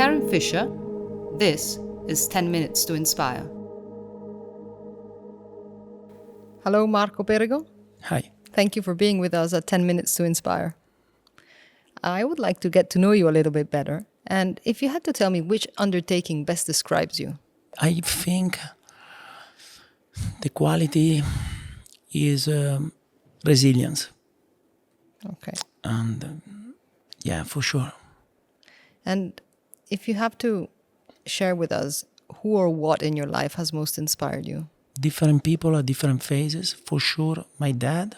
Karin Fischer. This is 10 Minutes to Inspire. Hello, Marco Perego. Hi. Thank you for being with us at 10 Minutes to Inspire. I would like to get to know you a little bit better. And if you had to tell me which undertaking best describes you. I think the quality is resilience. Okay. And yeah, for sure. And if you have to share with us who or what in your life has most inspired you? Different people at different phases. For sure, my dad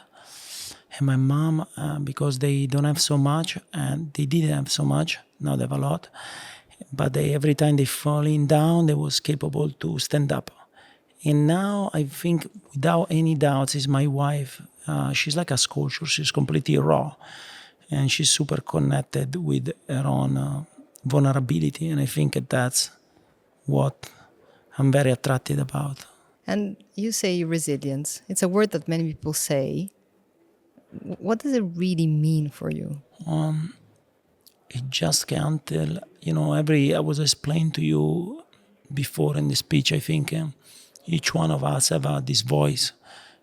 and my mom, because they don't have so much, and they didn't have so much. Now they have a lot. But every time they falling down, they was capable to stand up. And now I think, without any doubts, is my wife. She's like a sculpture. She's completely raw. And she's super connected with her own vulnerability. And I think that's what I'm very attracted about. And you say resilience. It's a word that many people say. What does it really mean for you? It just can't tell, I was explaining to you before in the speech, I think each one of us have this voice.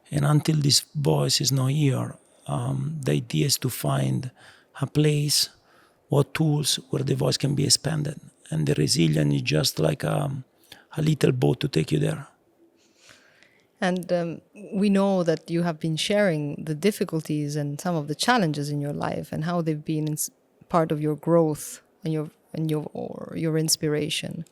And until this voice is not here, the idea is to find a place or tools where the voice can be expanded. And the resilience is just like a little boat to take you there. And we know that you have been sharing the difficulties and some of the challenges in your life and how they've been part of your growth and your inspiration.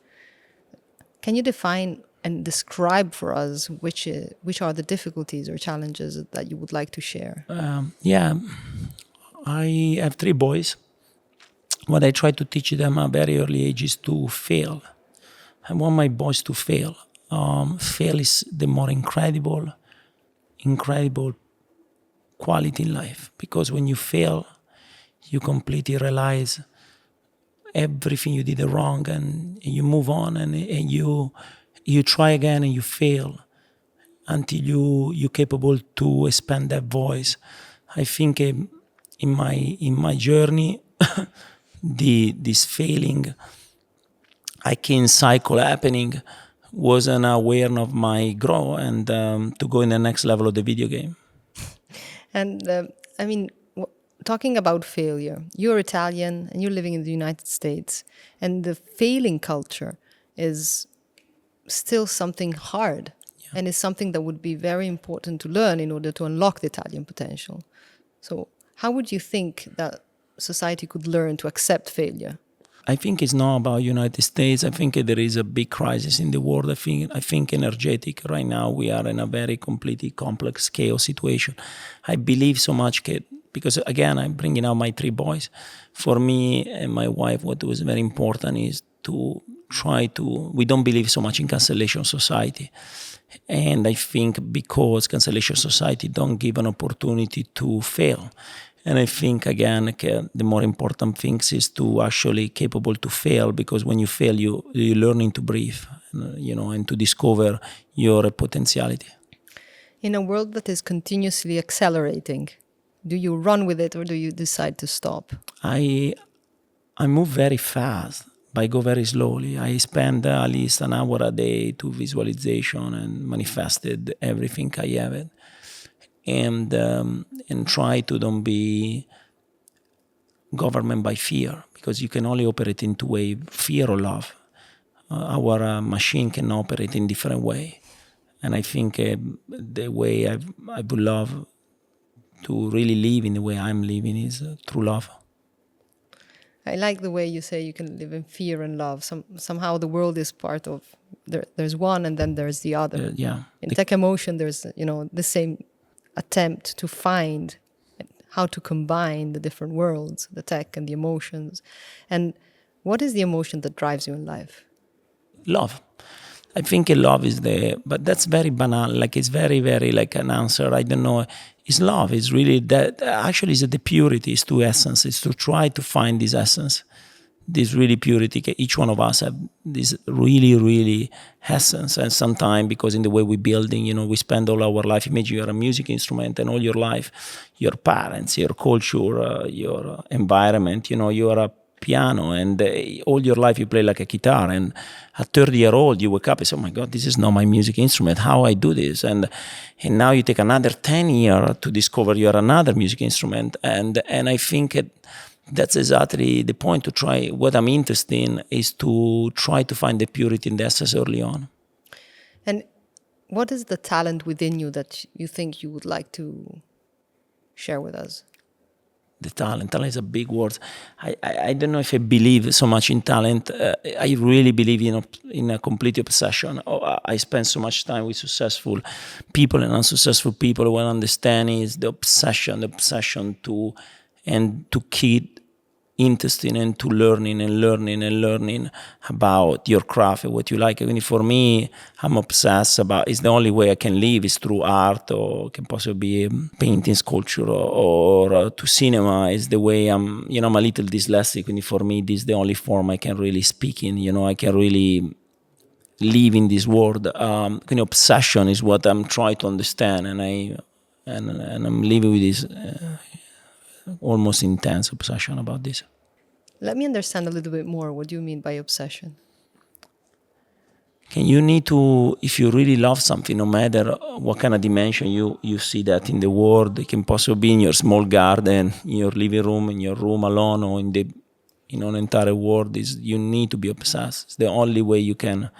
Can you define and describe for us which are the difficulties or challenges that you would like to share? I have 3 boys. What I try to teach them at a very early age is to fail. I want my boys to fail. Fail is the more incredible quality in life. Because when you fail, you completely realize everything you did wrong, and you move on, and you try again, and you fail until you're capable to expand that voice. I think in my journey, this failing, I can cycle happening, was an awareness of my growth and to go in the next level of the video game. And talking about failure, you're Italian and you're living in the United States, and the failing culture is still something hard, and is something that would be very important to learn in order to unlock the Italian potential. So how would you think that society could learn to accept failure? I think it's not about United States. I think there is a big crisis in the world. I think energetic right now. We are in a very completely complex chaos situation. I believe so much because again, I'm bringing out my 3 boys. For me and my wife, what was very important is to we don't believe so much in cancellation society. And I think because cancellation society don't give an opportunity to fail. And I think, again, the more important things is to actually capable to fail, because when you fail, you're learning to breathe, and to discover your potentiality. In a world that is continuously accelerating, do you run with it or do you decide to stop? I move very fast, but I go very slowly. I spend at least an hour a day to visualization and manifested everything I have it. And try to don't be governed by fear, because you can only operate in 2 ways, fear or love. Our machine can operate in different way. And I think the way I would love to really live in the way I'm living is through love. I like the way you say you can live in fear and love. Somehow the world is part of, there's one and then there's the other. In Tech.Emotion, there's the same attempt to find how to combine the different worlds, the tech and the emotions. And what is the emotion that drives you in life? Love. I think love is but that's very banal. Like, it's very, very like an answer. I don't know. It's love. It's really that. Actually, it's the purity. It's to essence. It's to try to find this essence, this really purity. Each one of us have this really, really essence. And sometimes, because in the way we're building, we spend all our life. Imagine you're a music instrument, and all your life, your parents, your culture, your environment, you are a piano, and all your life you play like a guitar, and at 30-year-old you wake up and say, oh my God, this is not my music instrument, how I do this? And now you take another 10 years to discover you're another music instrument, and I think that's exactly the point. To try, what I'm interested in is to try to find the purity in the essence early on. And what is the talent within you that you think you would like to share with us? The talent is a big word. I don't know if I believe so much in talent. I really believe in a complete obsession. I spend so much time with successful people and unsuccessful people. What I understand is the obsession to keep interesting and to learning about your craft and what you like. I mean, for me, I'm obsessed about, it's the only way I can live is through art, or can possibly be painting, sculpture, or to cinema. Is the way I'm a little dyslexic, and for me, this is the only form I can really speak in. I can really live in this world. Obsession is what I'm trying to understand, and I'm living with this almost intense obsession about this. Let me understand a little bit more. What do you mean by obsession? You need to, if you really love something, no matter what kind of dimension you see that in the world, it can possibly be in your small garden, in your living room, in your room alone, or in an entire world. You need to be obsessed. It's the only way you can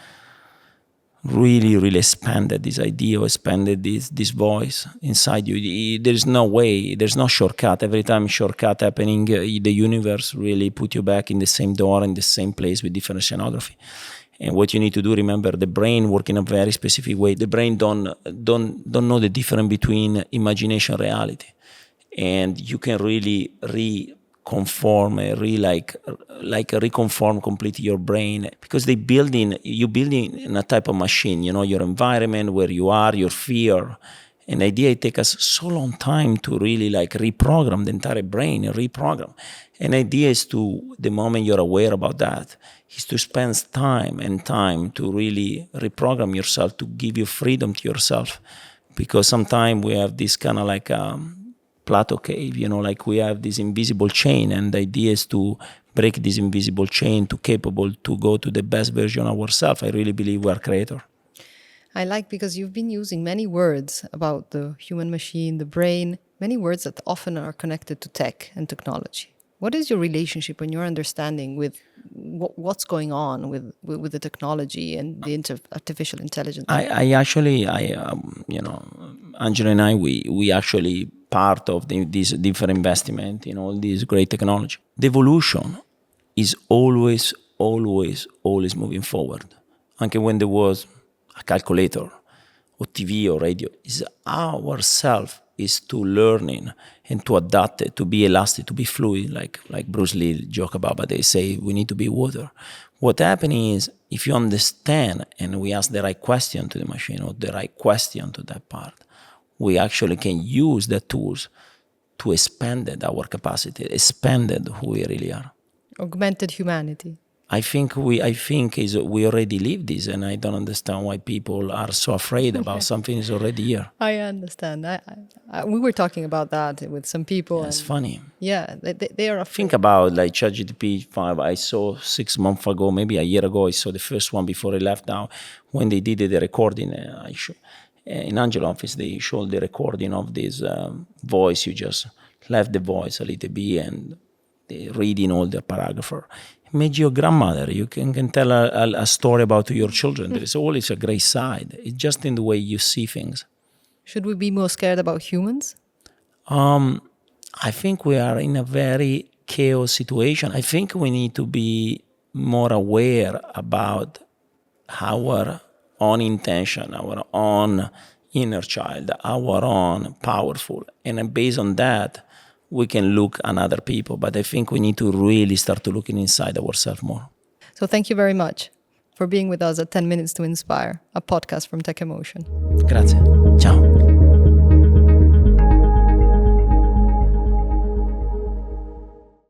really expand this idea, or expand this voice inside you. There's no way, there's no shortcut. Every time shortcut happening, the universe really put you back in the same door, in the same place with different scenography. And what you need to do, remember, the brain works in a very specific way. The brain don't know the difference between imagination and reality. And you can really reconform completely your brain, because you build in a type of machine, your environment, where you are, your fear. And the idea, it takes us so long time to really reprogram the entire brain, reprogram. And the idea is the moment you're aware about that, is to spend time to really reprogram yourself, to give you freedom to yourself. Because sometimes we have this kind of plateau cave, we have this invisible chain, and the idea is to break this invisible chain, to capable to go to the best version of ourselves. I really believe we are creator. I like, because you've been using many words about the human machine, the brain, many words that often are connected to tech and technology. What is your relationship and your understanding with what's going on with the technology and the artificial intelligence? Angela and I, we actually part of this different investment in all this great technology. The evolution is always moving forward. Anche when there was a calculator or TV or radio, is ourself is to learning and to adapt it, to be elastic, to be fluid, like Bruce Lee joke about, but they say we need to be water. What happening is, if you understand and we ask the right question to the machine, or the right question to that part, we actually can use the tools to expand our capacity, expand who we really are. Augmented humanity. I think we already live this, and I don't understand why people are so afraid about something is already here. I understand. We were talking about that with some people. Yeah, it's funny. Yeah, they are afraid. Think about ChatGPT 5. I saw 6 months ago, maybe a year ago, I saw the first one before I left now, when they did the recording. In Angela office, they showed the recording of this voice. You just left the voice a little bit, and they reading all the paragraph. Made your grandmother. You can tell a story about your children. There is always a great side. It's just in the way you see things. Should we be more scared about humans? I think we are in a very chaos situation. I think we need to be more aware about our own intention, our own inner child, our own powerful. And based on that, we can look at other people. But I think we need to really start to looking inside ourselves more. So thank you very much for being with us at 10 Minutes to Inspire, a podcast from Tech.Emotion. Grazie. Ciao.